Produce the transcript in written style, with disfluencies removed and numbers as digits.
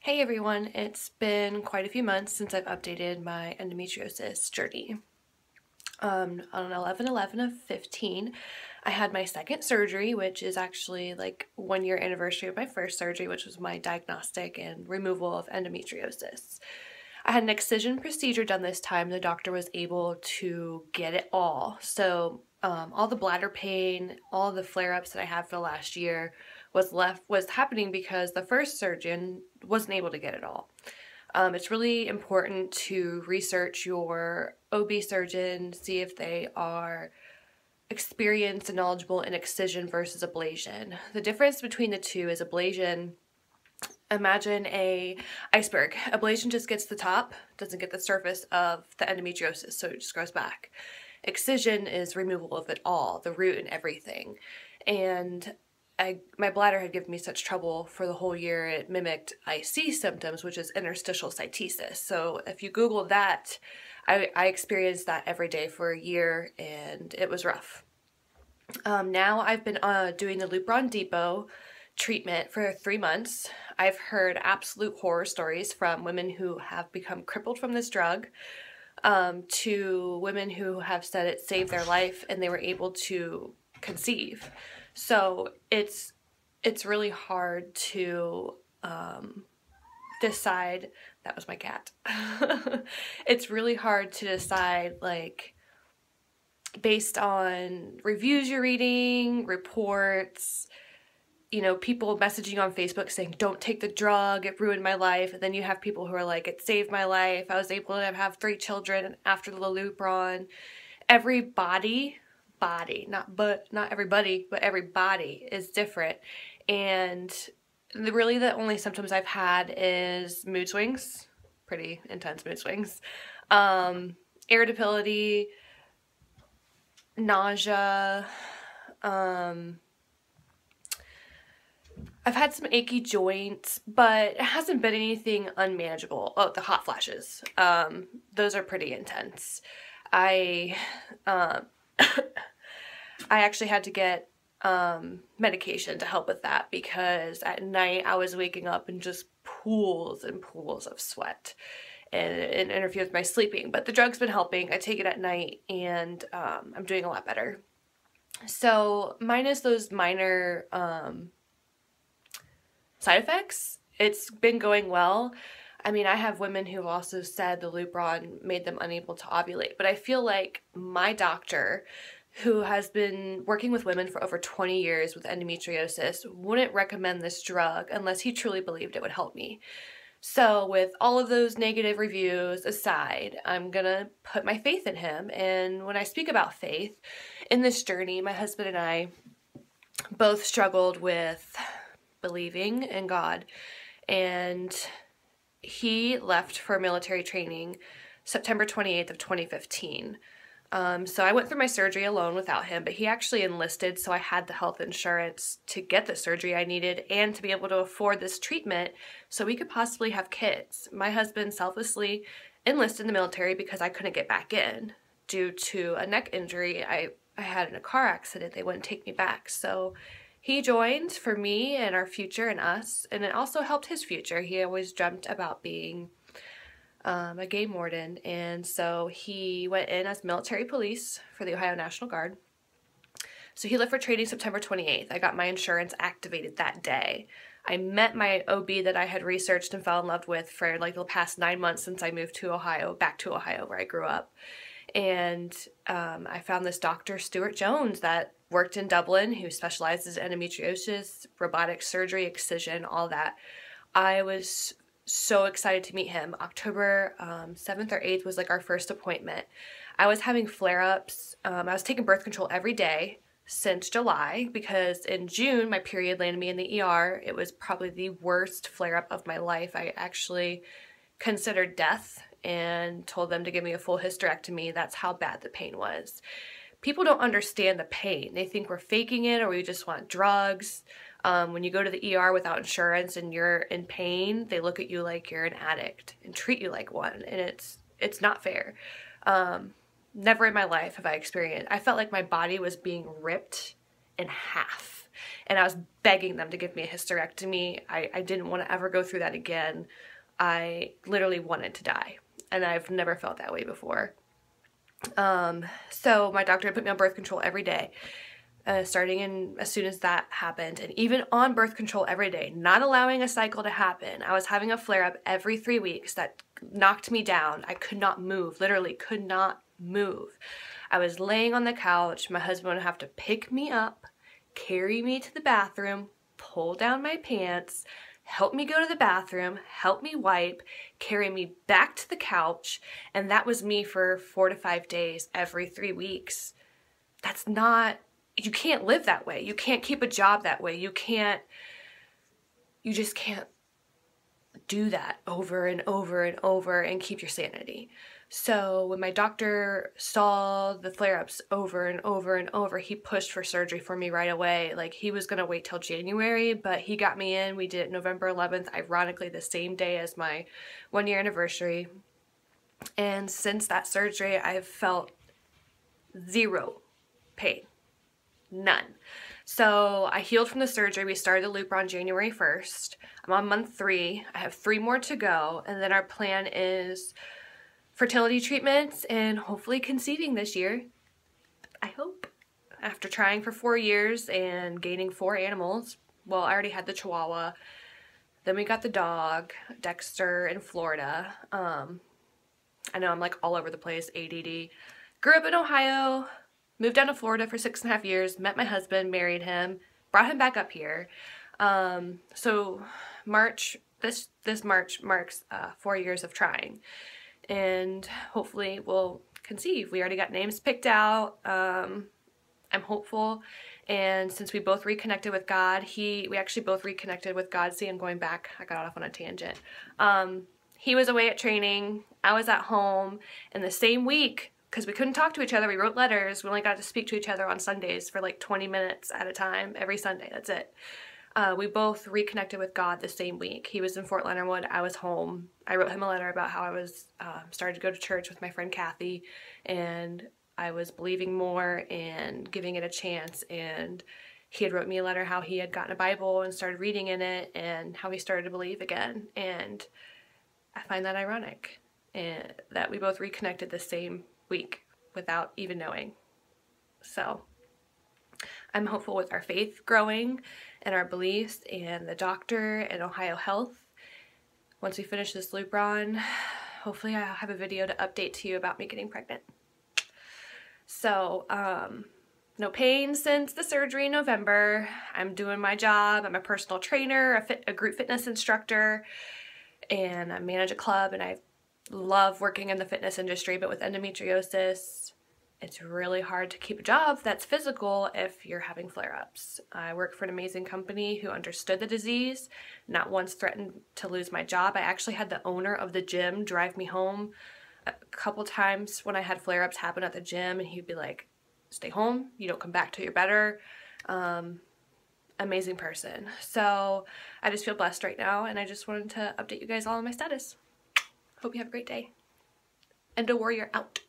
Hey everyone, it's been quite a few months since I've updated my endometriosis journey. On 11/11 of 15, I had my second surgery, which is actually like 1 year anniversary of my first surgery, which was my diagnostic and removal of endometriosis. I had an excision procedure done this time. The doctor was able to get it all. So all the bladder pain, all the flare-ups that I had for the last year was happening because the first surgeon wasn't able to get it all. It's really important to research your OB surgeon, see if they are experienced and knowledgeable in excision versus ablation. The difference between the two is ablation. Imagine a iceberg. Ablation just gets the top, doesn't get the surface of the endometriosis, so it just grows back. Excision is removal of it all, the root and everything. And my bladder had given me such trouble for the whole year, it mimicked IC symptoms, which is interstitial cytosis. So if you Google that, I experienced that every day for a year, and it was rough. Now I've been doing the Lupron depot treatment for 3 months. I've heard absolute horror stories from women who have become crippled from this drug, to women who have said it saved their life and they were able to conceive. So it's really hard to decide. That was my cat. It's really hard to decide, like, based on reviews you're reading, reports, people messaging on Facebook saying, don't take the drug, it ruined my life. And then you have people who are like, it saved my life. I was able to have 3 children after the Lupron. Everybody, not everybody, but everybody is different. And really the only symptoms I've had is mood swings, pretty intense mood swings, irritability, nausea, I've had some achy joints, but it hasn't been anything unmanageable. Oh, the hot flashes. Those are pretty intense. I actually had to get medication to help with that because at night I was waking up in just pools and pools of sweat, and it interfered with my sleeping. But the drug's been helping. I take it at night, and I'm doing a lot better. So minus those minor side effects, it's been going well. I mean, I have women who also said the Lupron made them unable to ovulate, but I feel like my doctor, who has been working with women for over 20 years with endometriosis, wouldn't recommend this drug unless he truly believed it would help me. So with all of those negative reviews aside, I'm gonna put my faith in him. And when I speak about faith, in this journey, my husband and I both struggled with believing in God, and he left for military training September 28th of 2015. So I went through my surgery alone without him, but he actually enlisted, so I had the health insurance to get the surgery I needed and to be able to afford this treatment so we could possibly have kids. My husband selflessly enlisted in the military because I couldn't get back in due to a neck injury I had in a car accident. They wouldn't take me back, so he joined for me and our future and us, and it also helped his future. He always dreamt about being a game warden, and so he went in as military police for the Ohio National Guard. So he left for training September 28th. I got my insurance activated that day. I met my OB that I had researched and fell in love with for like the past 9 months since I moved to Ohio, back to Ohio where I grew up. And I found this Dr. Stuart Jones that worked in Dublin, who specializes in endometriosis, robotic surgery, excision, all that. I was so excited to meet him. October 7th or 8th was like our first appointment. I was having flare-ups. I was taking birth control every day since July because in June my period landed me in the ER. It was probably the worst flare-up of my life. I actually considered death and told them to give me a full hysterectomy. That's how bad the pain was. People don't understand the pain. They think we're faking it or we just want drugs. When you go to the ER without insurance and you're in pain, they look at you like you're an addict and treat you like one, and it's not fair. Never in my life have I experienced, I felt like my body was being ripped in half. And I was begging them to give me a hysterectomy. I didn't want to ever go through that again. I literally wanted to die, and I've never felt that way before. So my doctor put me on birth control every day, starting as soon as that happened. And even on birth control every day, not allowing a cycle to happen, I was having a flare-up every 3 weeks that knocked me down. I could not move, literally could not move. I was laying on the couch. My husband would have to pick me up, carry me to the bathroom, pull down my pants, help me go to the bathroom, help me wipe, carry me back to the couch, and that was me for 4 to 5 days every 3 weeks. That's not, you can't live that way. You can't keep a job that way. You just can't do that over and over and over and keep your sanity. So when my doctor saw the flare-ups over and over and over, he pushed for surgery for me right away. Like, he was gonna wait till January, but he got me in. We did it November 11th, ironically the same day as my 1-year anniversary. And since that surgery, I've felt zero pain. None. So I healed from the surgery. We started the Lupron January 1st. I'm on month 3. I have 3 more to go. And then our plan is fertility treatments and hopefully conceiving this year. I hope. After trying for 4 years and gaining 4 animals. Well, I already had the Chihuahua. Then we got the dog, Dexter, in Florida. I know I'm like all over the place, ADD. Grew up in Ohio. Moved down to Florida for 6.5 years, met my husband, married him, brought him back up here. So this March marks 4 years of trying, and hopefully we'll conceive. We already got names picked out. I'm hopeful, and since we both reconnected with God, we actually both reconnected with God. See, I'm going back. I got off on a tangent. He was away at training. I was at home, and the same week, because we couldn't talk to each other, we wrote letters. We only got to speak to each other on Sundays for like 20 minutes at a time, every Sunday, that's it. We both reconnected with God the same week. He was in Fort Leonard Wood, I was home. I wrote him a letter about how I was started to go to church with my friend Kathy, and I was believing more and giving it a chance, and he had wrote me a letter how he had gotten a Bible and started reading in it, and how he started to believe again. And I find that ironic, and that we both reconnected the same week without even knowing. So I'm hopeful with our faith growing and our beliefs and the doctor and Ohio Health. Once we finish this Lupron, hopefully I'll have a video to update to you about me getting pregnant. So no pain since the surgery in November. I'm doing my job. I'm a personal trainer, a group fitness instructor, and I manage a club, and I love working in the fitness industry. But with endometriosis, it's really hard to keep a job that's physical if you're having flare-ups. I work for an amazing company who understood the disease, not once threatened to lose my job. I actually had the owner of the gym drive me home a couple times when I had flare-ups happen at the gym, and he'd be like, stay home, you don't come back till you're better. Amazing person. So I just feel blessed right now, and I just wanted to update you guys all on my status. Hope you have a great day. Endo Warrior out.